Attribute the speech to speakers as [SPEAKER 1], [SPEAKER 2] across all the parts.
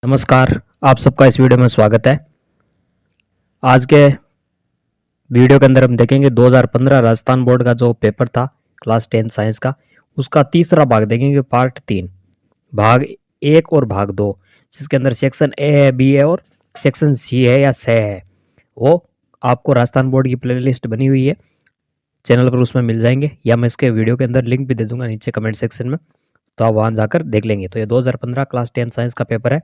[SPEAKER 1] नमस्कार। आप सबका इस वीडियो में स्वागत है। आज के वीडियो के अंदर हम देखेंगे 2015 राजस्थान बोर्ड का जो पेपर था क्लास 10 साइंस का, उसका तीसरा भाग देखेंगे, पार्ट 3, भाग 1 और भाग 2, जिसके अंदर सेक्शन ए है, बी है और सेक्शन सी है या से है। वो आपको राजस्थान बोर्ड की प्लेलिस्ट बनी हुई है चैनल पर, उसमें मिल जाएंगे, या मैं इसके वीडियो के अंदर लिंक भी दे दूंगा नीचे कमेंट सेक्शन में, तो आप वहां जाकर देख लेंगे। तो ये 2015 क्लास 10 साइंस का पेपर है,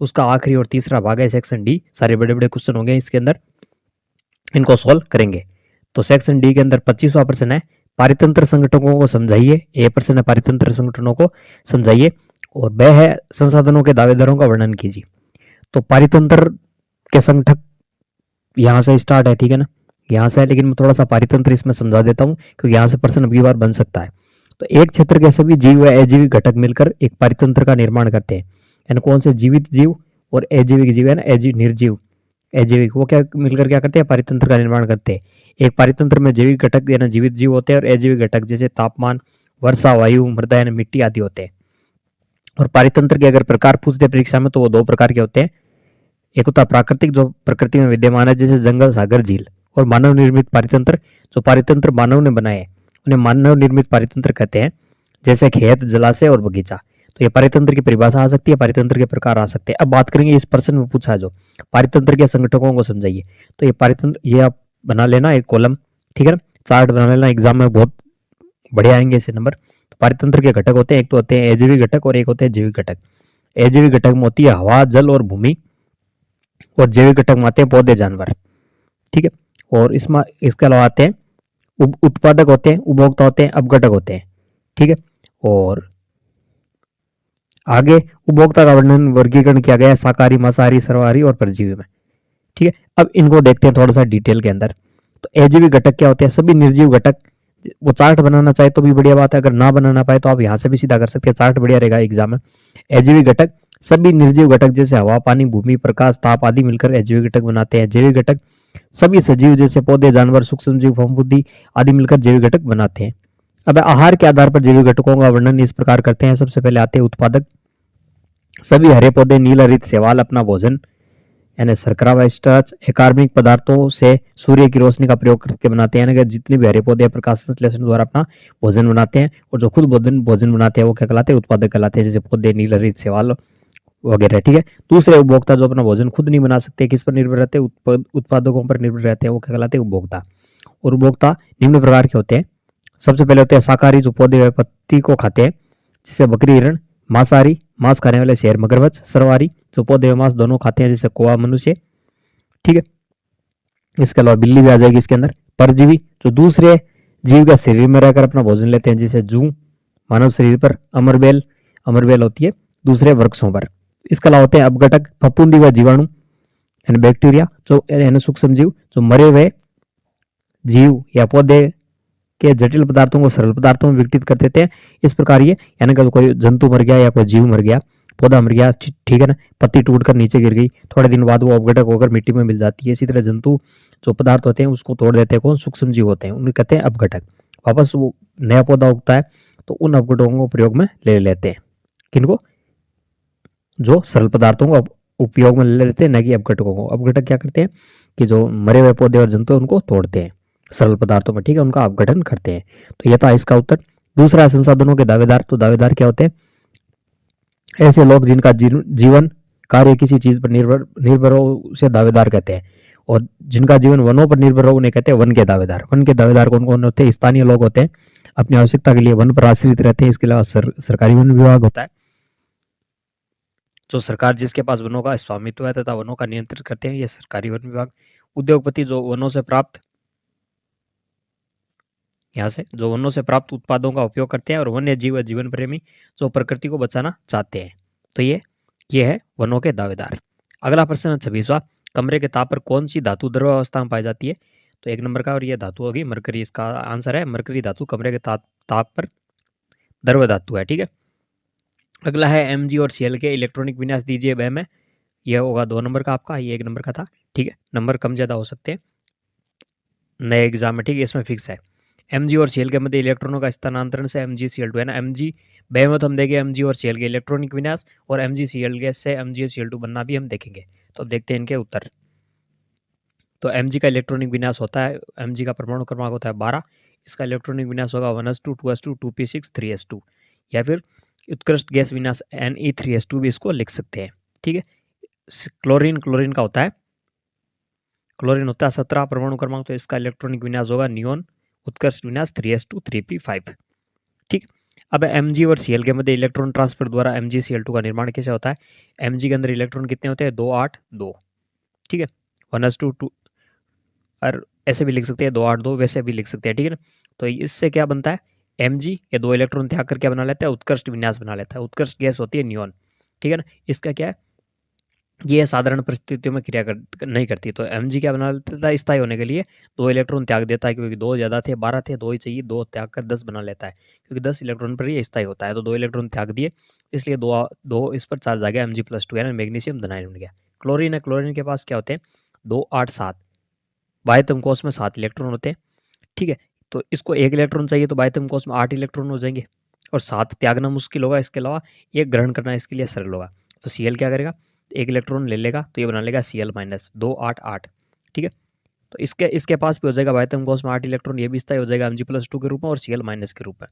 [SPEAKER 1] उसका आखिरी और तीसरा भाग है, सेक्शन डी। सारे बड़े बड़े क्वेश्चन होंगे इसके अंदर, इनको सॉल्व करेंगे। तो सेक्शन डी के अंदर 25वां प्रश्न है, पारितंत्र संगठनों को समझाइए। ए प्रश्न है, पारितंत्र संगठनों को समझाइए। और ब है, संसाधनों के दावेदारों का वर्णन कीजिए। तो पारितंत्र के संगठक यहाँ से स्टार्ट है, ठीक है ना, यहाँ से है, लेकिन मैं थोड़ा सा पारितंत्र इसमें समझा देता हूँ क्योंकि यहाँ से प्रश्न अगली बार बन सकता है। तो एक क्षेत्र के सभी जीव व अजीविक घटक मिलकर एक पारितंत्र का निर्माण करते हैं। यानी कौन से जीवित जीव और अजीविक जीव है ना, निर्जीव अजैविक, वो क्या मिलकर क्या करते हैं, पारितंत्र का निर्माण करते हैं। एक पारितंत्र में जैविक घटक यानी जीवित जीव होते हैं और अजैविक घटक जैसे तापमान, वर्षा, वायु, मृदा यानी मिट्टी आदि होते हैं। और पारितंत्र के अगर प्रकार पूछते परीक्षा में तो वो दो प्रकार के होते हैं। एक होता है प्राकृतिक, जो प्रकृति में विद्यमान है, जैसे जंगल, सागर, झील। और मानव निर्मित पारितंत्र, जो पारितंत्र मानव ने बनाए, उन्हें मानव निर्मित पारितंत्र कहते हैं, जैसे खेत, जलाशय और बगीचा। तो ये पारितंत्र की परिभाषा आ सकती है, पारितंत्र के प्रकार आ सकते हैं। अब बात करेंगे इस प्रश्न में पूछा जो पारितंत्र के संगठकों को समझाइए। तो ये पारितंत्र, ये आप बना लेना एक कॉलम, ठीक है ना, चार्ट बना लेना, एग्जाम में बहुत बढ़िया आएंगे ऐसे नंबर। तो पारितंत्र के घटक होते हैं, एक तो होते हैं अजैविक घटक और एक होते हैं जैविक घटक। अजैविक घटक में होती है हवा, जल और भूमि, और जैविक घटक में आते हैं पौधे, जानवर, ठीक है। और इसमें इसके अलावा आते हैं उत्पादक होते हैं, उपभोक्ता होते हैं, अपघटक होते हैं, ठीक है। और आगे उपभोक्ता का वर्णन, वर्गीकरण किया गया है शाकाहारी, मांसाहारी, सर्वाहारी और परजीवी में, ठीक है। अब इनको देखते हैं थोड़ा सा डिटेल के अंदर। तो अजैविक घटक क्या होते हैं, सभी निर्जीव घटक। वो चार्ट बनाना चाहे तो भी बढ़िया बात है, अगर ना बनाना पाए तो आप यहाँ से भी सीधा कर सकते हैं, चार्ट बढ़िया रहेगा एग्जाम में। अजैविक घटक सभी निर्जीव घटक जैसे हवा, पानी, भूमि, प्रकाश, ताप आदि मिलकर अजैविक घटक बनाते हैं। जैविक घटक सभी सजीव जैसे पौधे, जानवर, सूक्ष्म जीव, फफूंदी आदि मिलकर जैविक घटक बनाते हैं। अब आहार के आधार पर जैविक घटकों का वर्णन इस प्रकार करते हैं। सबसे पहले आते हैं उत्पादक, सभी हरे पौधे, नील हरित शैवाल अपना भोजन यानी शर्करा व स्टार्च अकार्बनिक पदार्थों से सूर्य की रोशनी का प्रयोग करके बनाते हैं। यानी जितने भी हरे पौधे प्रकाश संश्लेषण द्वारा अपना भोजन बनाते हैं, और जो खुद भोजन बनाते हैं वो क्या कहलाते हैं, उत्पादक कहलाते हैं, जैसे पौधे, नील हरित शैवाल वगैरह, ठीक है। दूसरे उपभोक्ता जो अपना भोजन खुद नहीं बना सकते, किस पर निर्भर रहते हैं, उत्पादकों पर निर्भर रहते हैं, वो क्या कहलाते हैं, उपभोक्ता। और उपभोक्ता निम्न प्रकार के होते हैं। सबसे पहले होते हैं शाकाहारी, जो पौधे व पत्ती को खाते हैं, जैसे बकरी, हिरण। मांसाहारी, मांस खाने वाले शेर, मगरमच्छ। सर्वाहारी, जो पौधे व मांस दोनों खाते हैं, जैसे कौवा, मनुष्य, ठीक है। इसके अलावा बिल्ली भी आ जाएगी इसके अंदर। परजीवी, जो दूसरे जीव के शरीर में रहकर अपना भोजन लेते हैं, जैसे जू मानव शरीर पर। अमरबेल, अमरबेल होती है दूसरे वृक्षों पर। इसके अलावा होते हैं अपघटक, फफूंदी व जीवाणु यानी बैक्टीरिया, जो यानी सूक्ष्म जीव, जो मरे हुए जीव या पौधे के जटिल पदार्थों को सरल पदार्थों में विघटित कर देते हैं। इस प्रकार ये, यानी कि कोई जंतु मर गया या कोई जीव मर गया, पौधा मर गया, ठीक है ना, पत्ती टूटकर नीचे गिर गई, थोड़े दिन बाद वो अपघटक होकर मिट्टी में मिल जाती है। इसी तरह जंतु जो पदार्थ होते हैं उसको तोड़ देते हैं, कौन, सूक्ष्म जीव होते हैं, उन्हें कहते हैं अपघटक। वापस वो नया पौधा उगता है तो उन अपघटकों को प्रयोग में ले लेते हैं। किनको, जो सरल पदार्थों को उपयोग में ले लेते हैं, न कि अपघटकों को। अपघटक क्या करते हैं कि जो मरे हुए पौधे और जंतु उनको तोड़ते हैं सरल पदार्थों में, ठीक है, उनका अपघटन करते हैं। तो यह था इसका उत्तर। दूसरा, संसाधनों के दावेदार। तो दावेदार क्या होते हैं, ऐसे लोग जिनका जीवन कार्य किसी चीज पर निर्भर हो उसे दावेदार कहते हैं। और जिनका जीवन वनों पर निर्भर हो उन्हें कहते हैं वन के दावेदार। वन के दावेदार कौन कौन होते हैं, स्थानीय लोग होते हैं, अपनी आवश्यकता के लिए वन पर आश्रित रहते हैं। इसके अलावा सरकारी वन विभाग होता है, जो सरकार जिसके पास वनों का स्वामित्व है तथा वनों का नियंत्रण करते हैं, ये सरकारी वन विभाग। उद्योगपति, जो वनों से प्राप्त उत्पादों का उपयोग करते हैं। और वन्य जीव, जीवन प्रेमी, जो प्रकृति को बचाना चाहते हैं। तो ये है वनों के दावेदार। अगला प्रश्न है 26वां, कमरे के ताप पर कौन सी धातु द्रव अवस्था में पाई जाती है। तो 1 नंबर का, और ये धातु होगी मरकरी। इसका आंसर है मरकरी धातु कमरे के ताप पर द्रव धातु है, ठीक है। अगला है एमजी और सीएल के इलेक्ट्रॉनिक विन्यास दीजिए वह में। यह होगा 2 नंबर का आपका, ये 1 नंबर का था, ठीक है। नंबर कम ज्यादा हो सकते हैं नए एग्जाम में, ठीक है, इसमें फिक्स है। Mg और Cl के मध्य इलेक्ट्रॉनों का स्थानांतरण से MgCl2 है ना। Mg बे में तो हम देखेंगे Mg और Cl के इलेक्ट्रॉनिक विन्यास, और MgCl गैस से MgCl2 बनना भी हम देखेंगे। तो अब देखते हैं इनके उत्तर। तो Mg का इलेक्ट्रॉनिक विन्यास होता है, Mg का परमाणु क्रमांक होता है 12, इसका इलेक्ट्रॉनिक विन्यास होगा 1s2 2s2 2p6 3s2, या फिर उत्कृष्ट गैस विन्यास Ne3s2 भी इसको लिख सकते हैं। ठीक है। क्लोरीन का होता है, क्लोरीन होता है 17 परमाणु क्रमांक, तो इसका इलेक्ट्रॉनिक विन्यास होगा नियोन उत्कृष्ट विन्यास 3s2 3p5। ठीक। अब Mg और Cl के मध्य इलेक्ट्रॉन ट्रांसफर द्वारा MgCl2 का निर्माण कैसे होता है। Mg के अंदर इलेक्ट्रॉन कितने होते हैं, 2 8 2। ठीक है, 1s2 2, और ऐसे भी लिख सकते हैं 2 8 2, वैसे भी लिख सकते हैं। ठीक है ना। तो इससे क्या बनता है, Mg ये 2 इलेक्ट्रॉन त्याग कर क्या बना लेता है, उत्कृष्ट विन्यास बना लेता है। उत्कृष्ट गैस होती है नियोन। ठीक है ना। इसका क्या है, ये साधारण परिस्थितियों में क्रिया नहीं करती। तो Mg क्या बना लेता है, स्थायी होने के लिए 2 इलेक्ट्रॉन त्याग देता है, क्योंकि 2 ज़्यादा थे, 12 थे, 2 ही चाहिए, 2 त्याग कर 10 बना लेता है, क्योंकि 10 इलेक्ट्रॉन पर ये स्थायी होता है। तो 2 इलेक्ट्रॉन त्याग दिए, इसलिए 2 इस पर चार्ज आ गया, Mg+2 यानी मैग्नीशियम धनायन बन गया। क्लोरीन है, क्लोरीन के पास क्या होते हैं, 2 8 7, बाह्यतम कोश में 7 इलेक्ट्रॉन होते हैं। ठीक है, तो इसको 1 इलेक्ट्रॉन चाहिए, तो बाह्यतम कोश में 8 इलेक्ट्रॉन हो जाएंगे, और 7 त्यागना मुश्किल होगा, इसके अलावा 1 ग्रहण करना इसके लिए सरल होगा। तो Cl क्या करेगा, 1 इलेक्ट्रॉन ले लेगा, तो ये बना लेगा Cl- 2 8 8। ठीक है, तो इसके पास भी हो जाएगा बाह्यतम कोश में 8 इलेक्ट्रॉन, ये भी स्थायी हो जाएगा Mg+2 के रूप में और Cl- के रूप में।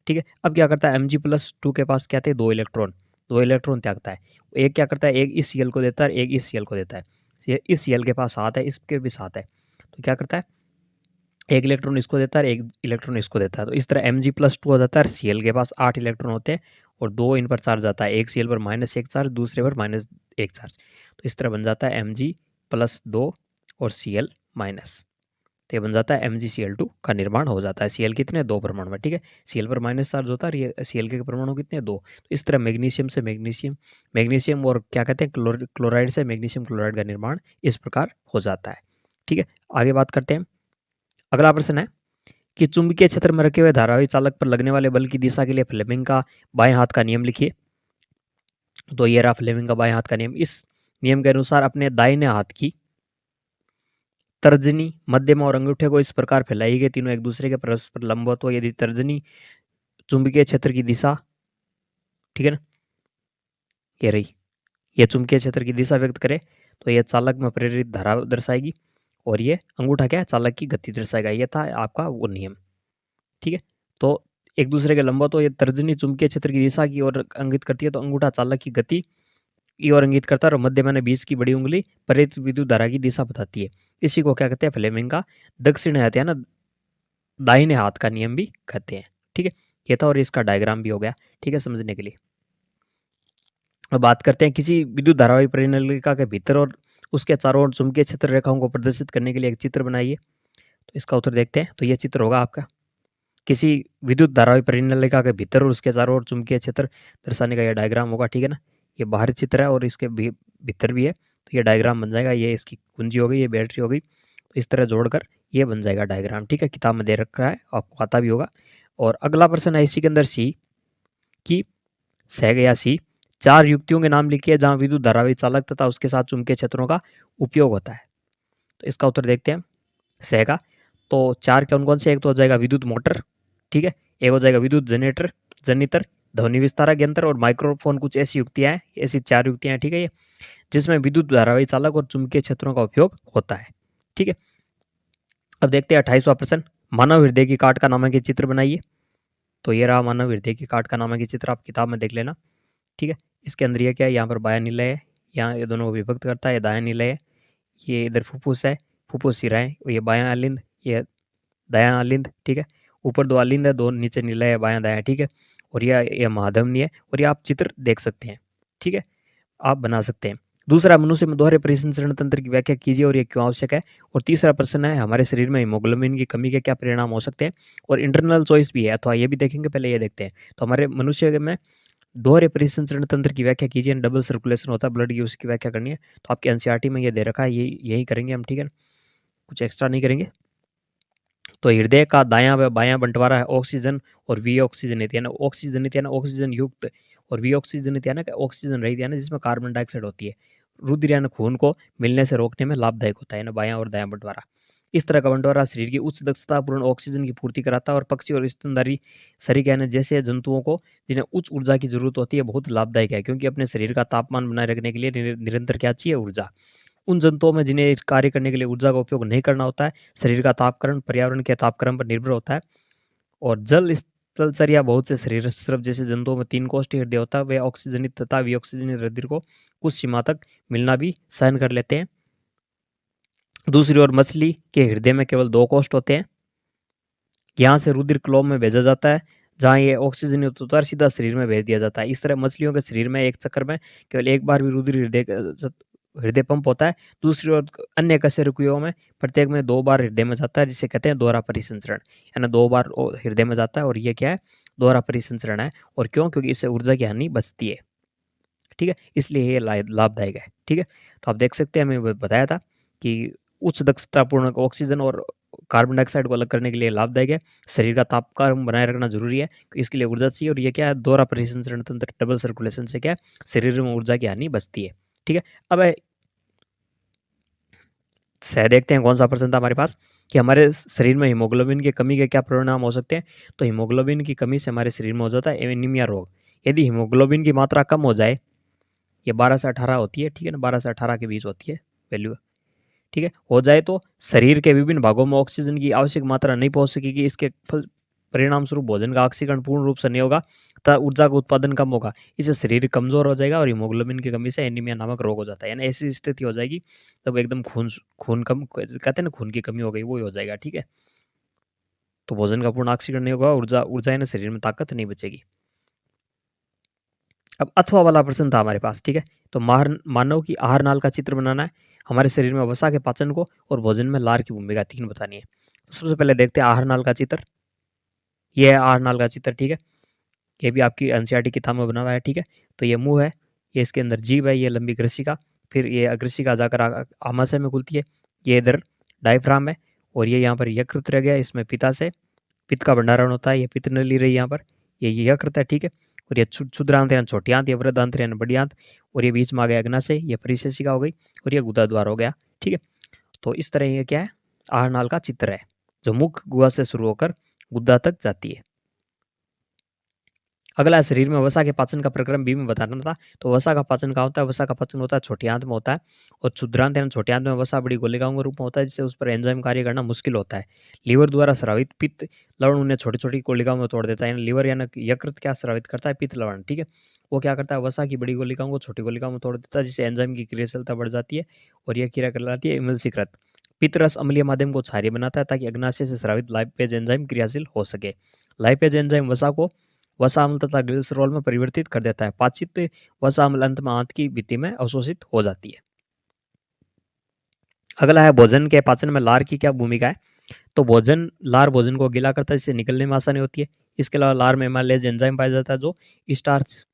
[SPEAKER 1] ठीक है, अब क्या करता है, Mg+2 के पास क्या थे, 2 इलेक्ट्रॉन, 2 इलेक्ट्रॉन त्यागता है। एक क्या करता है, एक इस Cl को देता है, एक इस Cl को देता है। इस Cl के पास 7 है, इसके भी 7 है, तो क्या करता है, 1 इलेक्ट्रॉन इसको देता है, 1 इलेक्ट्रॉन इसको देता है। तो इस तरह Mg+2 हो जाता है, Cl के पास 8 इलेक्ट्रॉन होते हैं, और 2 इन पर चार्ज आता है, एक Cl पर -1 चार्ज, दूसरे पर -1 चार्ज। तो इस तरह बन जाता है Mg+2 और Cl-। तो ये बन जाता है MgCl2 का निर्माण हो जाता है। Cl कितने, 2 परमाणु में। ठीक है, Cl पर माइनस चार्ज होता है, ये Cl के परमाणु कितने, 2। तो इस तरह मैग्नीशियम से मैग्नीशियम और क्या कहते हैं, क्लोराइड से मैग्नीशियम क्लोराइड का निर्माण इस प्रकार हो जाता है। ठीक है, आगे बात करते हैं। अगला प्रश्न है कि चुंबकीय क्षेत्र में रखे हुए धारावी चालक पर लगने वाले बल की दिशा के लिए फ्लेमिंग का बाएं हाथ का नियम लिखिए। तो ये रहा फ्लेमिंग का बाएं हाथ का नियम। इस नियम के अनुसार अपने दाहिने हाथ की तर्जनी, मध्यमा और अंगूठे को इस प्रकार फैलाई गई, तीनों एक दूसरे के परस्पर लंबवत हो। यदि तर्जनी चुंबकीय क्षेत्र की दिशा, ठीक है ना, ये रही, ये चुंबकीय क्षेत्र की दिशा व्यक्त करे, तो ये चालक में प्रेरित धारा दर्शाएगी, और ये अंगूठा क्या है, चालक की गति दर्शाएगा। ये था आपका वो नियम। ठीक है, तो एक दूसरे के लंबवत हो, ये तर्जनी चुंबकीय क्षेत्र की दिशा की ओर इंगित करती है, तो अंगूठा चालक की गति की ओर इंगित करता है, और मध्य माने बीच की बड़ी उंगली प्रेरित विद्युत धारा की दिशा बताती है। इसी को क्या कहते हैं, फ्लेमिंग का दक्षिण हाथ या ना दाहिने हाथ का नियम भी कहते हैं। ठीक है, ये था, और इसका डायग्राम भी हो गया। ठीक है, समझने के लिए। अब बात करते हैं किसी विद्युत धारावाही परिनलिका के भीतर और उसके चारों ओर चुंबकीय क्षेत्र रेखाओं को प्रदर्शित करने के लिए एक चित्र बनाइए। तो इसका उत्तर देखते हैं। तो ये चित्र होगा आपका, किसी विद्युत धारावाही परिनलिका के भीतर और उसके चारों ओर चुंबकीय क्षेत्र दर्शाने का यह डायग्राम होगा। ठीक है ना, ये बाहरी चित्र है और इसके भीतर भी है, तो ये डायग्राम बन जाएगा। ये इसकी कुंजी हो गई, ये बैटरी हो गई, तो इस तरह जोड़कर ये बन जाएगा डायग्राम। ठीक है, किताब में दे रखा है, आपको आता भी होगा। और अगला प्रश्न है इसी के अंदर सी की सह या सी 4 युक्तियों के नाम लिखिए जहां विद्युत धारावाही चालक तथा उसके साथ चुंबकीय क्षेत्रों का उपयोग होता है। तो इसका उत्तर देखते हैं सह का। तो 4 कौन कौन से, एक तो हो जाएगा विद्युत मोटर, ठीक है, एक हो जाएगा विद्युत जनितर, ध्वनि विस्तारक यंत्र और माइक्रोफोन। कुछ ऐसी युक्तियां हैं, ऐसी 4 युक्तियां हैं, ठीक है, ये जिसमें विद्युत धारावाही चालक और चुंबकीय क्षेत्रों का उपयोग होता है। ठीक है, अब देखते हैं 28वां प्रश्न, मानव हृदय की काट का नामांकित चित्र बनाइए। तो ये रहा मानव हृदय की काट का नामांकित चित्र, आप किताब में देख लेना। ठीक है, इसके अंदर ये क्या है, यहाँ पर बायां निलय है, यहाँ ये दोनों को विभक्त करता है, ये दायां निलय है, ये इधर फुफ्फुस है, फुफ्फुस सिरा है, ये बायां अलिंद, ये दायां अलिंद। ठीक है, ऊपर 2 अलिंद है, 2 नीचे निलय है, बायां दायां। ठीक है, और यह महाधमनी है, और ये आप चित्र देख सकते हैं। ठीक है, आप बना सकते हैं। दूसरा, मनुष्य में दोहरे परिसंचरण तंत्र की व्याख्या कीजिए और ये क्यों आवश्यक है। और तीसरा प्रश्न है, हमारे शरीर में हीमोग्लोबिन की कमी के क्या परिणाम हो सकते हैं। और इंटरनल चॉइस भी है, अथवा ये भी देखेंगे, पहले ये देखते हैं। तो हमारे मनुष्य में दोहरे परिसंचरण तंत्र की व्याख्या कीजिए, डबल सर्कुलेशन होता है ब्लड की, उसकी व्याख्या करनी है। तो आपके एनसीईआरटी में ये दे रखा है, यही करेंगे हम। ठीक है, कुछ एक्स्ट्रा नहीं करेंगे। तो हृदय का दायां व बायां बंटवारा है ऑक्सीजन और विऑक्सीजनित, यानी ऑक्सीजनित यानी ऑक्सीजन युक्त, और विऑक्सीजनित यानी ऑक्सीजन रहित यानी जिसमें कार्बन डाइऑक्साइड होती है। रुधिर यानी खून को मिलने से रोकने में लाभदायक होता है ना, बायां और दायां बंटवारा। इस तरह का बंटवारा शरीर की उच्च दक्षतापूर्ण ऑक्सीजन की पूर्ति कराता है और पक्षी और स्तनधारी सरीसृप जैसे जंतुओं को जिन्हें उच्च ऊर्जा की जरूरत होती है बहुत लाभदायक है, क्योंकि अपने शरीर का तापमान बनाए रखने के लिए निरंतर क्या चाहिए, ऊर्जा। उन जंतुओं में जिन्हें कार्य करने के लिए ऊर्जा का उपयोग नहीं करना होता है, शरीर का तापकरण पर्यावरण के तापक्रम पर निर्भर होता है। और जलचर या बहुत से सरीसृप जैसे जंतुओं में 3 कोष्ठीय हृदय होता है। वे ऑक्सीजनित तथा विऑक्सीजनित रुधिर को कुछ सीमा तक मिलना भी सहन कर लेते हैं। दूसरी ओर मछली के हृदय में केवल 2 कोष्ठ होते हैं। यहाँ से रुधिर क्लोम में भेजा जाता है, जहाँ ये ऑक्सीजन युक्त होता है, सीधा शरीर में भेज दिया जाता है। इस तरह मछलियों के शरीर में एक चक्कर में केवल एक बार भी रुधिर हृदय पंप होता है। दूसरी ओर अन्य कशेरुकियों में प्रत्येक में 2 बार हृदय में जाता है, जिसे कहते हैं दोहरा परिसंचरण, यानी 2 बार हृदय में जाता है। और ये क्या है, दोहरा परिसंचरण है। और क्यों, क्योंकि इससे ऊर्जा की हानि बचती है। ठीक है, इसलिए ये लाभदायक है। ठीक है, तो आप देख सकते हैं, हमें बताया था कि उच्च दक्षतापूर्ण ऑक्सीजन और कार्बन डाइऑक्साइड को अलग करने के लिए लाभदायक है। शरीर का तापमान बनाए रखना जरूरी है, इसके लिए ऊर्जा चाहिए। और ये क्या है, दोहरा परिसंचरण तंत्र, डबल सर्कुलेशन से क्या है, शरीर में ऊर्जा की हानि बचती है। ठीक है, अब सह देखते हैं कौन सा प्रश्न था हमारे पास कि हमारे शरीर में हीमोग्लोबिन की कमी के क्या परिणाम हो सकते हैं। तो हीमोग्लोबिन की कमी से हमारे शरीर में हो जाता है एनीमिया रोग। यदि हीमोग्लोबिन की मात्रा कम हो जाए, ये 12 से 18 होती है, ठीक है ना, 12 से 18 के बीच होती है वैल्यू, ठीक है, हो जाए तो शरीर के विभिन्न भागों में ऑक्सीजन की आवश्यक मात्रा नहीं पहुंच सकेगी। इसके परिणाम स्वरूप भोजन का ऑक्सीकरण पूर्ण रूप से नहीं होगा तथा ऊर्जा का उत्पादन कम होगा। इससे शरीर कमजोर हो जाएगा और हीमोग्लोबिन की कमी से एनीमिया नामक रोग हो जाता है। यानी ऐसी स्थिति हो जाएगी तब एकदम खून कम, कहते हैं ना, खून की कमी हो गई, वो ही हो जाएगा। ठीक है, तो भोजन का पूर्ण ऑक्सीकरण नहीं होगा, ऊर्जा ऊर्जा यानी शरीर में ताकत नहीं बचेगी। अब अथवा वाला प्रश्न था हमारे पास। ठीक है, तो मानव की आहार नाल का चित्र बनाना है, हमारे शरीर में वसा के पाचन को और भोजन में लार की भूमिका 3 बतानी है। तो सबसे पहले देखते हैं आहार नाल का चित्र। ये है आहार नाल का चित्र। ठीक है, ये भी आपकी एनसीईआरटी किताब में बना हुआ है। ठीक है, तो ये मुंह है, ये इसके अंदर जीभ है, ये लंबी ग्रसिका, फिर ये अग्रसिका जाकर आमाशय में खुलती है, ये इधर डायफ्राम है, और ये यहाँ पर यकृत रह गया, इसमें पित्ताशय, पित्त का भंडारण होता है, ये पित्त नली रही यहाँ पर, ये यकृत है। ठीक है, और ये क्षुद्रांत यानी छोटी आंत, ये वृद्धांत यानी बड़ी आंत, और ये बीच में आ गया अग्नाशय, ये परिशेषिका हो गई, और ये गुदाद्वार हो गया। ठीक है, तो इस तरह ये क्या है, आहार नाल का चित्र है, जो मुख गुहा से शुरू होकर गुद्दा तक जाती है। अगला शरीर में वसा के पाचन का प्रक्रम भी में बताना था। तो वसा का पाचन का होता है, वसा का पाचन होता है छोटी आंत में होता है, और क्षुद्रांत यानी छोटी आंत में वसा बड़ी गोलिकाओं के रूप में होता है, जिससे उस पर एंजाइम कार्य करना मुश्किल होता है। लीवर द्वारा स्रावित पित्त लवण उन्हें छोटी छोटी कोलिकाओं में तोड़ देता है। यानी लीवर यानी यकृत क्या स्रावित करता है, पित्त लवण। ठीक है, वो क्या करता है, वसा की बड़ी गोलिकाओं को छोटी गोलिकाओं में तोड़ देता है, जिससे एंजाइम की क्रियाशीलता बढ़ जाती है, और यह क्रिया कहलाती है इमल्सीकृत। पित्तरस अम्लीय माध्यम को क्षारीय बनाता है, ताकि अग्नाशय से स्रावित लाइपेज एंजाइम क्रियाशील हो सके। लाइपेज एंजाइम वसा को वसा अम्ल तथा ग्लिसरॉल में परिवर्तित कर देता है। पाचित वसा अम्ल अंत में आंत की भित्ति में अवशोषित हो जाती है। अगला है भोजन के पाचन में लार की क्या भूमिका है। तो लार भोजन को गीला करता है, जिससे निकलने में आसानी होती है। इसके अलावा लार में एमाइलेज एंजाइम पाया जाता है, जो स्टार्च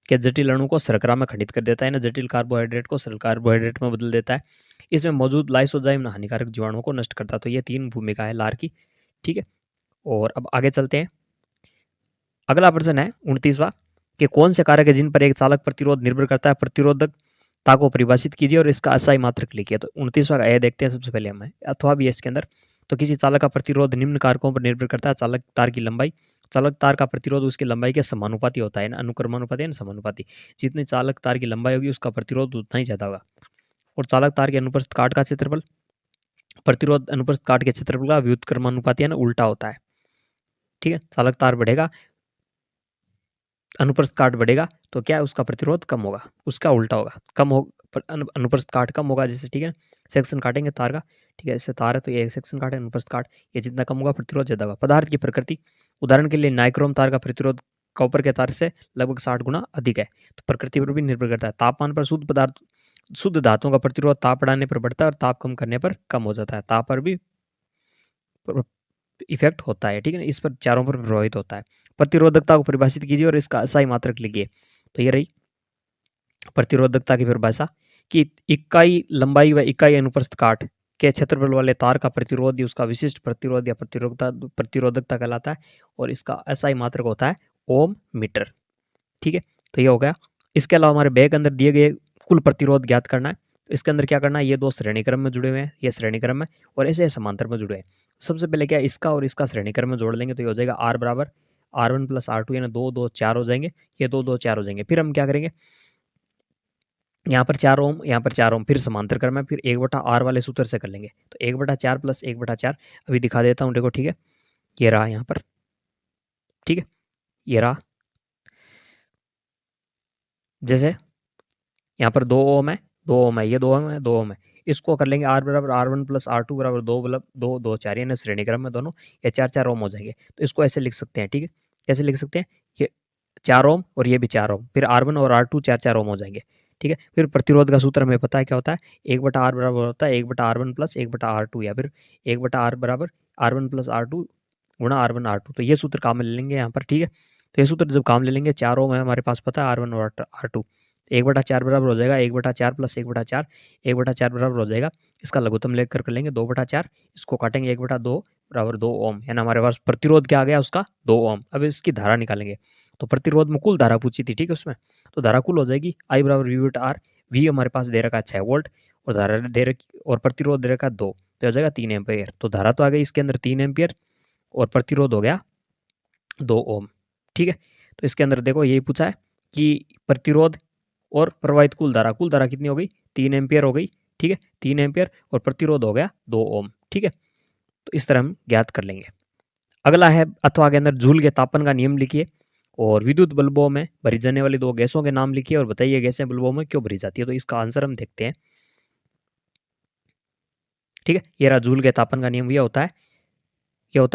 [SPEAKER 1] के जटिल अणु को शर्करा में खंडित कर देता है, ना जटिल कार्बोहाइड्रेट को सरल कार्बोहाइड्रेट में बदल देता है। इसमें मौजूद लाइसोजाइम हानिकारक जीवाणुओं को नष्ट करता है। तो ये 3 भूमिका है लार की। ठीक है, और अब आगे चलते हैं। अगला प्रश्न है 29वां कि कौन से कारक है जिन पर एक चालक प्रतिरोध निर्भर करता है। प्रतिरोधकता को परिभाषित कीजिए और इसका असाई मात्रक लिखिए। तो 29वां का ए देखते हैं सबसे पहले हमें, अथवा भी है इसके अंदर। तो किसी चालक का प्रतिरोध निम्न कारकों पर निर्भर करता है। चालक तार की लंबाई, चालक तार का प्रतिरोध उसकी लंबाई के समानुपाती होता है, अनुक्रमानुपाती है ना, समानुपाती। जितनी चालक तार की लंबाई होगी उसका प्रतिरोध उतना ही ज्यादा होगा। और चालक तार के अनुप्रस्थ काट का क्षेत्रफल प्रतिरोध अनुप्रस्थ काट के क्षेत्रफल का व्युत्क्रमानुपाती है ना, उल्टा होता है। ठीक है, चालक तार बढ़ेगा, अनुप्रस्थ काट बढ़ेगा, तो क्या है, उसका प्रतिरोध कम होगा, उसका उल्टा होगा, कम हो अनुप्रस्थ काट कम होगा। जैसे ठीक है, सेक्शन काटेंगे तार का, ठीक है, इससे तार है तो ये एक सेक्शन काट है, अनुप्रस्थ काट, ये जितना कम होगा प्रतिरोध ज्यादा होगा। पदार्थ की प्रकृति, उदाहरण के लिए नाइक्रोम तार का प्रतिरोध कॉपर के तार से लगभग 60 गुना अधिक है। तो प्रकृति पर भी निर्भर करता है। तापमान पर शुद्ध धातुओं का प्रतिरोध ताप बढ़ाने पर बढ़ता है और ताप कम करने पर कम हो जाता है। ताप पर भी इफेक्ट होता है। ठीक है, इस पर चारों पर प्रभावित होता है। प्रतिरोधकता को परिभाषित कीजिए और इसका असाई मात्रक लिखिए। तो ये रही प्रतिरोधकता की परिभाषा कि इकाई लंबाई व इकाई अनुप्रस्थ काट के क्षेत्रफल वाले तार का प्रतिरोध उसका विशिष्ट प्रतिरोध या प्रतिरोधकता कहलाता है, और इसका असाई मात्रक होता है ओम मीटर। ठीक है, तो ये हो गया। इसके अलावा हमारे बैग अंदर दिए गए कुल प्रतिरोध ज्ञात करना है। तो इसके अंदर क्या करना है, ये दो श्रेणी क्रम में जुड़े हुए हैं, ये श्रेणी क्रम में और ऐसे समांतर में जुड़े हैं। सबसे पहले क्या इसका और इसका श्रेणी क्रम में जोड़ लेंगे तो ये हो जाएगा आर बराबर R1 प्लस R2 यानी 2 2 4 हो जाएंगे, ये 2 2 4 हो जाएंगे। फिर हम क्या करेंगे, यहाँ पर 4 ओम, यहाँ पर 4 ओम, फिर समांतर क्रम है, फिर 1/R वाले सूत्र से कर लेंगे। तो 1/4 प्लस 1/4 अभी दिखा देता हूँ, देखो ठीक है, ये रहा यहाँ पर, ठीक है, ये रहा। जैसे यहाँ पर 2 ओम है, 2 ओम है, ये 2 ओम है, 2 ओम है, इसको कर लेंगे R बराबर R1 प्लस R2 बराबर 2 मतलब 2 2 4 यानी श्रेणी क्रम में दोनों, ये 4 4 ओम हो जाएंगे। तो इसको ऐसे लिख सकते हैं, ठीक है, कैसे लिख सकते हैं, ये 4 ओम और ये भी 4 ओम, फिर R1 और R2 4 4 ओम हो जाएंगे, ठीक है। फिर प्रतिरोध का सूत्र हमें पता है क्या होता है, 1/R बराबर होता है 1/R1 प्लस 1/R2 या फिर 1/R बराबर R1 प्लस R2 गुणा R1 R2। तो ये सूत्र काम में ले लेंगे यहाँ पर, ठीक है। तो ये सूत्र जब काम ले लेंगे, 4 ओम है हमारे पास पता है R1 और R2, 1/4 बराबर हो जाएगा 1/4 प्लस 1/4, 1/4 बराबर हो जाएगा, इसका लघुत्तम लेकर कर लेंगे 2/4, इसको काटेंगे 1/2 बराबर 2 ओम, है ना। हमारे पास प्रतिरोध क्या आ गया उसका 2 ओम। अब इसकी धारा निकालेंगे, तो प्रतिरोध में कुल धारा पूछी थी, ठीक है, उसमें तो धारा कुल हो जाएगी I बराबर V/R। वी हमारे पास दे रखा है 6 वोल्ट और धारा दे रखी और प्रतिरोध दे रखा है 2, तो हो जाएगा 3 एम्पियर। तो धारा तो आ गई इसके अंदर 3 एम्पियर और प्रतिरोध हो गया 2 ओम, ठीक है। तो इसके अंदर देखो यही पूछा है कि प्रतिरोध और प्रवाहित कुल धारा कितनी हो गई, 3 एम्पियर हो गई, ठीक है, 3 एम्पियर और प्रतिरोध हो गया 2 ओम, ठीक है। तो इस तरह हम ज्ञात कर लेंगे। अगला है अथवा के अंदर जूल के तापन का नियम लिखिए और विद्युत बल्बों में भरी जाने वाली दो गैसों के नाम लिखिए और बताइए गैसें बल्बों में क्यों भरी जाती है। तो इसका आंसर हम देखते हैं, ठीक है। ये रहा जूल के तापन का नियम, यह होता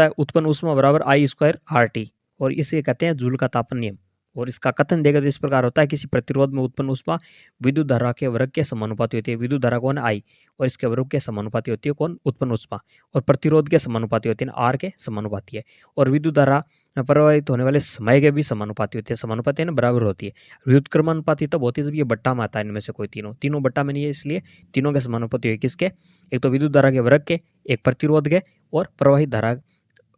[SPEAKER 1] है उत्पन्न ऊष्मा बराबर I²RT और इसे कहते हैं जूल का तापन नियम। और इसका कथन देखा तो इस प्रकार होता है, किसी प्रतिरोध में उत्पन्न ऊष्मा विद्युत धारा के वर्ग के समानुपाती होती है। विद्युत धारा कौन है I और इसके वर्ग के समानुपाती होती है कौन, उत्पन्न ऊष्मा, और प्रतिरोध के समानुपाती होती है R के समानुपाती है। और विद्युत धारा प्रवाहित होने वाले समय के भी समानुपाती होती है, समानुपाती है ना, बराबर होती है। विद्युत क्रमानुपाती तब होती है जब ये बट्टा में आता है, इनमें से कोई तीनों बट्टा में नहीं है, इसलिए तीनों के समानुपाती है किसके, एक तो विद्युत धारा के वर्ग के, एक प्रतिरोध के और प्रवाहित धारा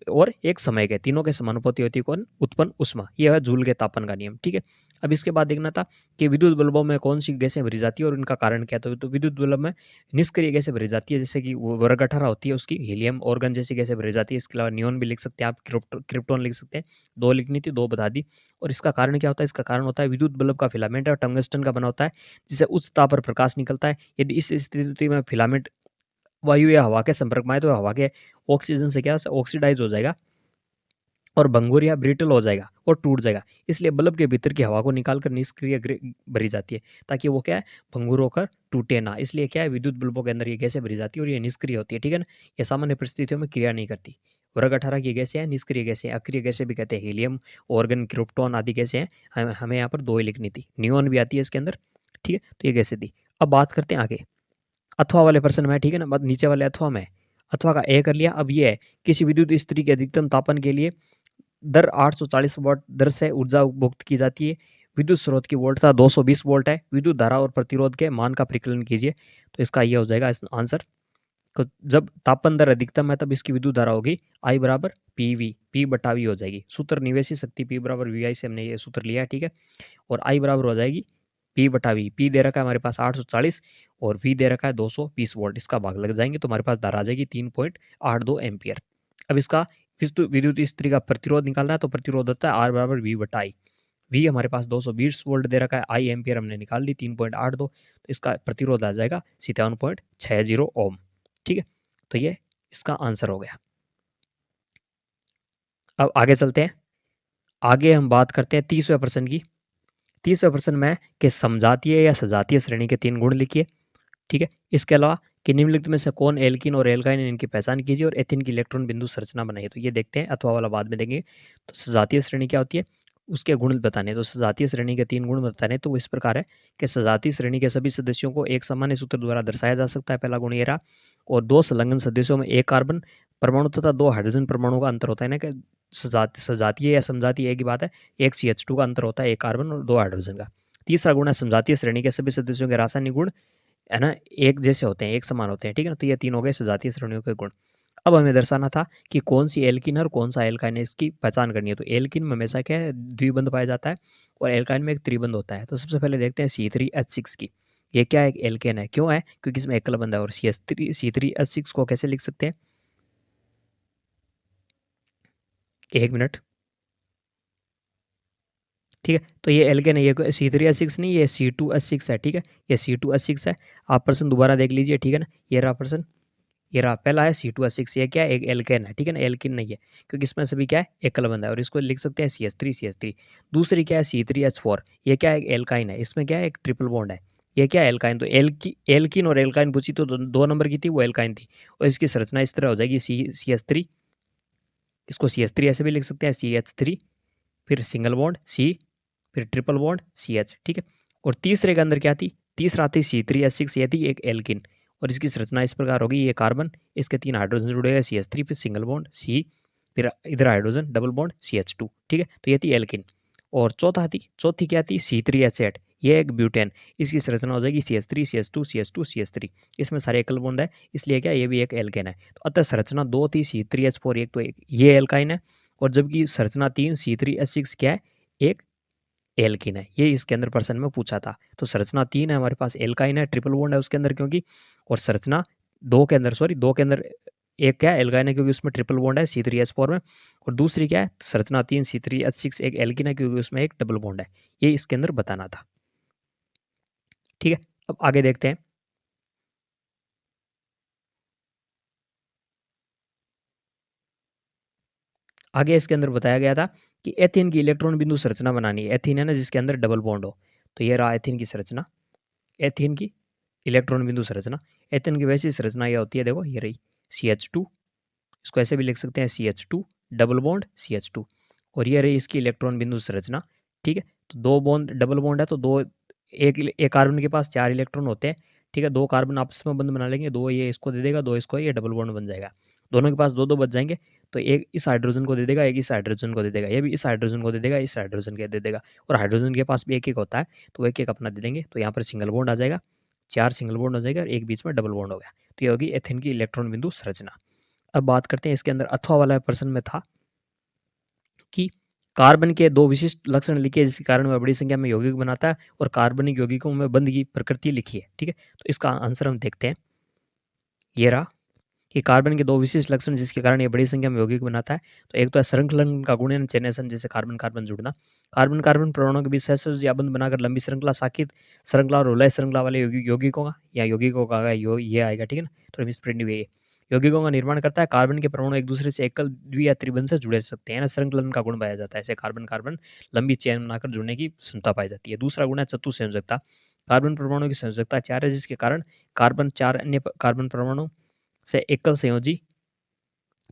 [SPEAKER 1] और एक समय के, तीनों के समानुपाती होती है कौन, उत्पन्न ऊष्मा। यह है जूल के तापन का नियम, ठीक है। अब इसके बाद देखना था कि विद्युत बल्बों में कौन सी गैसें भरी जाती है और इनका कारण क्या है। तो विद्युत बल्ब में निष्क्रिय गैसें भरी जाती है, जैसे कि वर्ग 18 होती है उसकी, हीलियम ऑर्गन जैसी गैसें भरी जाती है। इसके अलावा नियोन भी लिख सकते हैं आप, क्रिप्टोन लिख सकते हैं। 2 लिखनी थी, 2 बता दी। और इसका कारण क्या होता है, इसका कारण होता है विद्युत बल्ब का फिलामेंट है टंगस्टन का बना होता है, जिससे उच्च ताप पर प्रकाश निकलता है। यदि इस स्थिति में फिलामेंट वायु या हवा के संपर्क में आए तो हवा के ऑक्सीजन से क्या ऑक्सीडाइज हो जाएगा और भंगुर या ब्रिटल हो जाएगा और टूट जाएगा। इसलिए बल्ब के भीतर की हवा को निकालकर निष्क्रिय भरी जाती है, ताकि वो क्या है, भंगुर होकर टूटे ना। इसलिए क्या है, विद्युत बल्बों के अंदर ये गैसें भरी जाती है और ये निष्क्रिय होती है, ठीक है ना। ये सामान्य परिस्थितियों में क्रिया नहीं करती। वर्ग 18 की गैसें हैं, निष्क्रिय गैसें, अक्रिय गैसें भी कहते हैं, हीलियम ऑर्गन क्रिप्टॉन आदि गैसें हैं। हमें यहाँ पर 2 ही लिखनी थी। नियोन भी आती है इसके अंदर, ठीक है। तो ये गैसें थी। अब बात करते हैं आगे अथवा वाले प्रश्न में, ठीक है ना। नीचे वाले अथवा में, अथवा का ए कर लिया। अब ये है, किसी विद्युत स्थिति के अधिकतम तापन के लिए दर 840 वाट दर से ऊर्जा उपभोक्त की जाती है। विद्युत स्रोत की वोल्टता 220 वोल्ट है। विद्युत धारा और प्रतिरोध के मान का परिकलन कीजिए। तो इसका ये हो जाएगा आंसर। तो जब तापन दर अधिकतम है तब इसकी विद्युत धारा होगी I बराबर PV, P/V हो जाएगी। सूत्र निवेशी शक्ति P बराबर VI से हमने ये सूत्र लिया है, ठीक है। और I बराबर हो जाएगी P/V। P दे रखा है हमारे पास 840 और V दे रखा है 220 वोल्ट। इसका भाग लग जाएंगे तो हमारे पास धारा आ जाएगी 3.82 एम्पियर। अब इसका विद्युत स्थिति का प्रतिरोध निकालना है, तो प्रतिरोध होता है R बराबर V/I। V हमारे पास 220 वोल्ट दे रखा है, I एम्पियर हमने निकाल ली 3.82, तो इसका प्रतिरोध आ जाएगा 57.60 ओम, ठीक है। तो ये इसका आंसर हो गया। अब आगे चलते हैं। आगे हम बात करते हैं 30वें प्रश्न की। 30वें प्रश्न में कि समजातीय या सजातीय श्रेणी के 3 गुण लिखिए, ठीक है। इसके अलावा कि निम्नलिखित में से कौन एल्कीन और एल्काइन है, इनकी पहचान कीजिए और एथिन की इलेक्ट्रॉन बिंदु संरचना बनाइए। तो ये देखते हैं, अथवा वाला बाद में देंगे। तो सजातीय श्रेणी क्या होती है, उसके गुण बताने। तो सजातीय श्रेणी के 3 गुण बताने, तो वो इस प्रकार है कि सजातीय श्रेणी के सभी सदस्यों को एक सामान्य सूत्र द्वारा दर्शाया जा सकता है, पहला गुण ये रहा। और 2 संलग्न सदस्यों में 1 कार्बन परमाणु तथा 2 हाइड्रोजन परमाणु का अंतर होता है ना, कि सजातीय या समजातीय एक ही बात है, एक CH2 का अंतर होता है, 1 कार्बन और 2 हाइड्रोजन का। तीसरा गुण है समजातीय श्रेणी के सभी सदस्यों के रासायनिक गुण, है ना, एक जैसे होते हैं, एक समान होते हैं, ठीक है ना। तो ये 3 हो गए सजातीय श्रेणियों के गुण। अब हमें दर्शाना था कि कौन सी एल्किन है और कौन सा एल्काइन है, इसकी पहचान करनी है। तो एल्किन में हमेशा क्या है, द्विबंध पाया जाता है और एल्काइन में एक त्रिबंध होता है। तो सबसे पहले देखते हैं C3H6 की। ये क्या है, एक एल्केन है। क्यों है, क्योंकि इसमें एकल बंध है। और C3H6 को कैसे लिख सकते हैं, एक मिनट, ठीक है। तो ये एल्केन है, ये C3H6 नहीं, ये C2H6 है, ठीक है, ये C2H6 है। आप प्रश्न दोबारा देख लीजिए, ठीक है ना, ये रहा प्रश्न, ये रहा पहला है C2H6, ये क्या है, एक एल्केन है, ठीक है ना, एल्किन नहीं है, क्योंकि इसमें सभी क्या है, एकल बंध है। और इसको लिख सकते हैं CH3। दूसरी क्या है, C3H4, ये क्या है, एक एल्काइन है, इसमें क्या है, एक ट्रिपल बॉन्ड है। ये क्या है, एल्काइन। तो एल्किन और एल्काइन पूछी तो दो नंबर की थी, वो एल्काइन थी। और इसकी संरचना इस तरह हो जाएगी, CH3, इसको CH3 ऐसे भी लिख सकते हैं, CH3, फिर सिंगल बॉन्ड C, फिर ट्रिपल बॉन्ड CH, ठीक है। और तीसरे के अंदर क्या थी, तीसरा थी C3H6, ये थी एक एल्किन। और इसकी संरचना इस प्रकार होगी, ये कार्बन, इसके 3 हाइड्रोजन जुड़े हुए, CH3, फिर सिंगल बॉन्ड C, फिर इधर हाइड्रोजन डबल बॉन्ड CH2, ठीक है। तो ये थी एल्किन। और चौथी क्या थी, C3H8, ये एक ब्यूटेन, इसकी संरचना हो जाएगी CH3 CH2 CH2 CH3, इसमें सारे एकल बॉन्ड है, इसलिए क्या, ये भी एक एल्केन है। तो अतः संरचना 2 थी C3H4, एक तो एक ये एल्काइन है, और जबकि संरचना 3 C3H6 क्या है, एक एल्किन है। ये इसके अंदर प्रश्न में पूछा था। तो संरचना 3 है हमारे पास, एल्काइन है, ट्रिपल बॉन्ड है उसके अंदर क्योंकि, और संरचना 2 के अंदर एक क्या है, एल्काइन है, क्योंकि उसमें ट्रिपल बॉन्ड है C3H4 में। और दूसरी क्या है, संरचना 3 C3H6 एक एल्किन है, क्योंकि उसमें एक डबल बॉन्ड है। ये इसके अंदर बताना था, ठीक है। अब आगे देखते हैं। आगे इसके अंदर बताया गया था कि एथीन की इलेक्ट्रॉन बिंदु संरचना बनानी है। एथीन है ना, जिसके अंदर डबल बॉन्ड हो। तो ये रहा एथीन की संरचना, एथीन की इलेक्ट्रॉन बिंदु संरचना। एथीन की वैसी संरचना यह होती है, देखो ये रही CH2, इसको ऐसे भी लिख सकते हैं CH2 डबल बॉन्ड CH2। और ये रही इसकी इलेक्ट्रॉन बिंदु संरचना, ठीक है। तो दो बॉन्ड, डबल बॉन्ड है, तो दो, एक कार्बन के पास 4 इलेक्ट्रॉन होते हैं, ठीक है। दो कार्बन आपस में बंध बना लेंगे, दो ये इसको दे देगा, दो इसको, ये डबल बॉन्ड बन जाएगा। दोनों के पास दो दो बच जाएंगे, तो एक इस हाइड्रोजन को दे देगा, एक इस हाइड्रोजन को दे देगा, ये भी इस हाइड्रोजन को दे देगा, इस हाइड्रोजन के दे देगा। और हाइड्रोजन के पास भी एक एक होता है, तो वो एक एक अपना दे देंगे। तो यहाँ पर सिंगल बॉन्ड आ जाएगा, 4 सिंगल बॉन्ड हो जाएगा, और एक बीच में डबल बॉन्ड हो गया। तो ये होगी एथेन की इलेक्ट्रॉन बिंदु संरचना। अब बात करते हैं इसके अंदर, अथवा वाला प्रश्न में था कि कार्बन के 2 विशिष्ट लक्षण लिखिए जिसके कारण वह बड़ी संख्या में यौगिक बनाता है, और कार्बनिक यौगिकों में बंध की प्रकृति लिखी है, ठीक है। तो इसका आंसर हम देखते हैं, ये रहा कि कार्बन के 2 विशिष्ट लक्षण जिसके कारण ये बड़ी संख्या में यौगिक बनाता है। तो एक तो है श्रृंखलन का गुणन चयनेशन, जैसे कार्बन कार्बन जुड़ना, कार्बन कार्बन परमाणुओं के बीच सहसंयोजी बंध बनाकर लंबी श्रृंखला, साकित श्रृंखला और वलय श्रृंखला वाले यौगिकों का, या यौगिकों का ये आएगा, ठीक है ना। तो स्प्रेडिंग वे यौगिकों का निर्माण करता है। कार्बन के परमाणु एक दूसरे से एकल, द्वि या त्रिबंध से जुड़े सकते हैं ना, श्रृंखलन का गुण पाया जाता है। ऐसे कार्बन कार्बन लंबी चेन बनाकर जुड़ने की क्षमता पाई जाती है। दूसरा गुण है चतुसंयोजकता, कार्बन परमाणु की संयोजकता 4 है, जिसके कारण कार्बन 4 अन्य कार्बन परमाणु से एकल संयोजी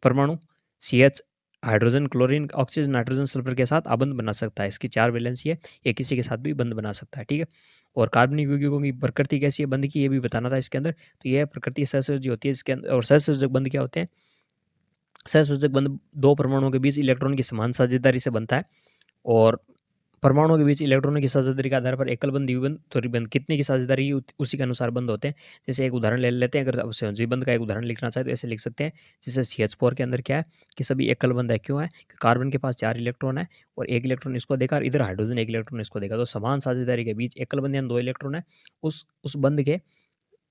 [SPEAKER 1] परमाणु CH, hydrogen, chlorine, oxygen, nitrogen, sulphur के साथ आबंध बना सकता है। इसकी 4 वैलेंसी है, ये किसी के साथ भी बंध बना सकता है, ठीक है। और कार्बनिक यौगिकों की प्रकृति कैसी है बंध की, ये भी बताना था इसके अंदर। तो यह प्रकृति सहसंयोजी होती है इसके अंदर। और सहसंयोजक बंध क्या होते हैं, सहसंयोजक बंध दो परमाणुओं के बीच इलेक्ट्रॉन की समान साझेदारी से बनता है। और परमाणुओं के बीच इलेक्ट्रॉनों की साझेदारी के आधार पर एकल बंध, द्विबंध, त्रिबंध कितने की साझेदारी उसी के अनुसार बंद होते हैं। जैसे एक उदाहरण ले लेते हैं, अगर आप संयोजी बंध का एक उदाहरण लिखना चाहे तो ऐसे लिख सकते हैं, जैसे CH4 के अंदर क्या है कि सभी एकल बंध है। क्यों है, कि कार्बन के पास 4 इलेक्ट्रॉन है, और एक इलेक्ट्रॉन इसको देगा, और इधर हाइड्रोजन एक इलेक्ट्रॉन इसको देगा। तो समान साझेदारी के बीच एकल बंध यानी 2 इलेक्ट्रॉन है, उस बंध के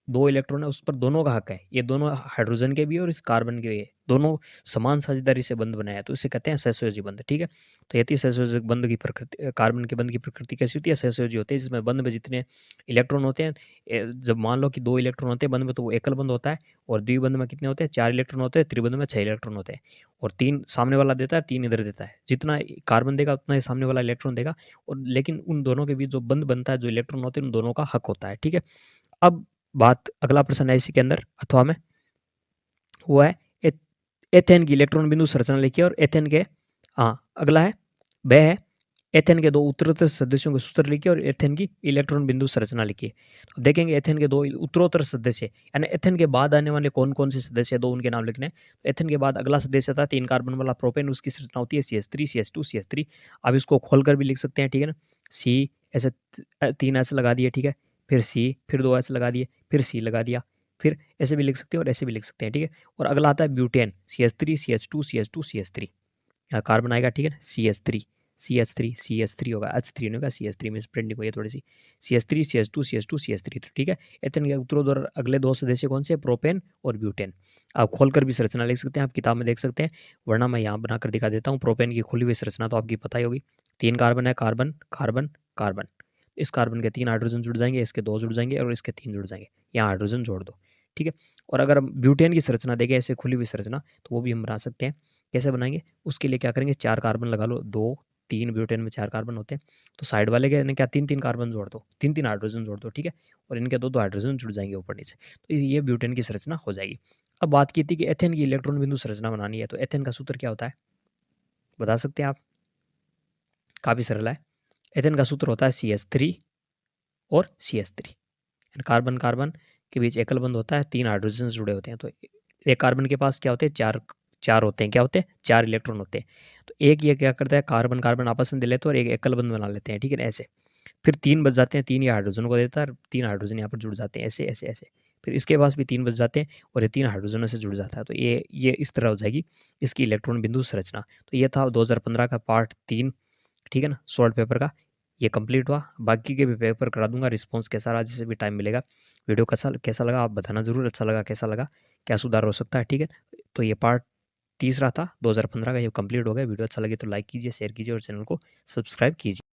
[SPEAKER 1] 2 इलेक्ट्रॉन है, उस पर दोनों का हक है। ये दोनों हाइड्रोजन के भी और इस कार्बन के भी, दोनों समान साझेदारी से बंध बनाया, तो इसे कहते हैं सहसंयोजी बंध, ठीक है। तो ये थी सहसंयोजक बंध की प्रकृति। कार्बन के बंध की प्रकृति कैसी होती है, सहसंयोजी होती है, जिसमें बंध में जितने इलेक्ट्रॉन होते हैं, जब मान लो कि 2 इलेक्ट्रॉन होते हैं बंध में, तो वो एकल बंध होता है। और द्विबंध में कितने होते हैं, 4 इलेक्ट्रॉन होते हैं। त्रिबंध में 6 इलेक्ट्रॉन होते हैं। और 3 सामने वाला देता है, 3 इधर देता है। जितना कार्बन देगा उतना ही सामने वाला इलेक्ट्रॉन देगा। और लेकिन उन दोनों के बीच जो बंध बनता है, जो इलेक्ट्रॉन होते हैं, उन दोनों का हक होता है, ठीक है। अब बात, अगला प्रश्न है इसी के अंदर अथवा में, वो है एथेन की इलेक्ट्रॉन बिंदु संरचना लिखिए। और एथेन के, हाँ अगला है, वह है एथेन के 2 उत्तरोत्तर सदस्यों के सूत्र लिखिए, और एथेन की इलेक्ट्रॉन बिंदु संरचना लिखिए। तो देखेंगे एथेन के 2 उत्तरोत्तर सदस्य, यानी एथेन के बाद आने वाले कौन कौन से सदस्य, 2 उनके नाम लिखने हैं। तो एथेन के बाद अगला सदस्य था 3 कार्बन वाला प्रोपेन, उसकी संरचना होती है CH3 CH2 CH3। अब इसको खोलकर भी लिख सकते हैं, ठीक है ना। C ऐसे 3 ऐसे लगा दिए, ठीक है, फिर C, फिर 2 ऐसे लगा दिए, फिर C लगा दिया, फिर ऐसे भी लिख सकते हैं और ऐसे भी लिख सकते हैं, ठीक है। और अगला आता है butane, CH3 CH2 CH2 CH3, यहाँ कार्बन आएगा, ठीक है ना, CH3 CH3 होगा, H3 नहीं होगा, CH3 में प्रिंटिंग हुई है थोड़ी सी, CH3 CH2 CH2 CH3, तो ठीक है। एथेन के उत्तरोत्तर अगले दो सदस्य कौन से, प्रोपेन और ब्यूटेन। आप खोलकर भी संरचना लिख सकते हैं, आप किताब में देख सकते हैं, वरना मैं यहाँ बनाकर दिखा देता हूँ। प्रोपेन की खुली हुई संरचना तो आपकी पता ही होगी, 3 कार्बन है, कार्बन कार्बन कार्बन, इस कार्बन के 3 हाइड्रोजन जुड़ जाएंगे, इसके 2 जुड़ जाएंगे और इसके 3 जुड़ जाएंगे, यहाँ हाइड्रोजन जोड़ दो, ठीक है। और अगर हम ब्यूटेन की संरचना देखें ऐसे खुली हुई संरचना, तो वो भी हम बना सकते हैं। कैसे बनाएंगे, उसके लिए क्या करेंगे, 4 कार्बन लगा लो, 2 3 ब्यूटेन में 4 कार्बन होते हैं, तो साइड वाले के क्या 3 कार्बन जोड़ दो, 3 हाइड्रोजन जोड़ दो, ठीक है। और इनके 2 हाइड्रोजन जुड़ जाएंगे ऊपर नीचे, तो ये ब्यूटेन की संरचना हो जाएगी। अब बात की थी कि एथेन की इलेक्ट्रॉन बिंदु संरचना बनानी है, तो एथेन का सूत्र क्या होता है, बता सकते हैं आप, काफी सरल है। एथेन का सूत्र होता है CH3 और CH3, कार्बन कार्बन के बीच एकल बंध होता है, 3 हाइड्रोजन जुड़े होते हैं, तो एक कार्बन के पास क्या होते हैं, चार होते हैं, क्या होते हैं, 4 इलेक्ट्रॉन होते हैं। तो एक ये क्या करता है, कार्बन कार्बन आपस में दे लेते हैं और एक एकल बंध बना लेते हैं, ठीक है ना, ऐसे। फिर 3 बच जाते हैं, 3 ये हाइड्रोजन को देता है, 3 हाइड्रोजन यहाँ पर जुड़ जाते हैं, ऐसे ऐसे ऐसे। फिर इसके पास भी 3 बच जाते हैं और ये 3 हाइड्रोजनों से जुड़ जाता है, तो ये इस तरह हो जाएगी इसकी इलेक्ट्रॉन बिंदु संरचना। तो ये था 2015 का पार्ट 3, ठीक है ना, शॉर्ट पेपर का, ये कंप्लीट हुआ। बाकी के भी पेपर करा दूंगा, रिस्पॉन्स कैसा रहा, जिसे भी टाइम मिलेगा। वीडियो कैसा लगा आप बताना जरूर, अच्छा लगा कैसा लगा, क्या सुधार हो सकता है, ठीक है। तो ये पार्ट तीसरा था 2015 का, ये कंप्लीट हो गया। वीडियो अच्छा लगे तो लाइक कीजिए, शेयर कीजिए और चैनल को सब्सक्राइब कीजिए।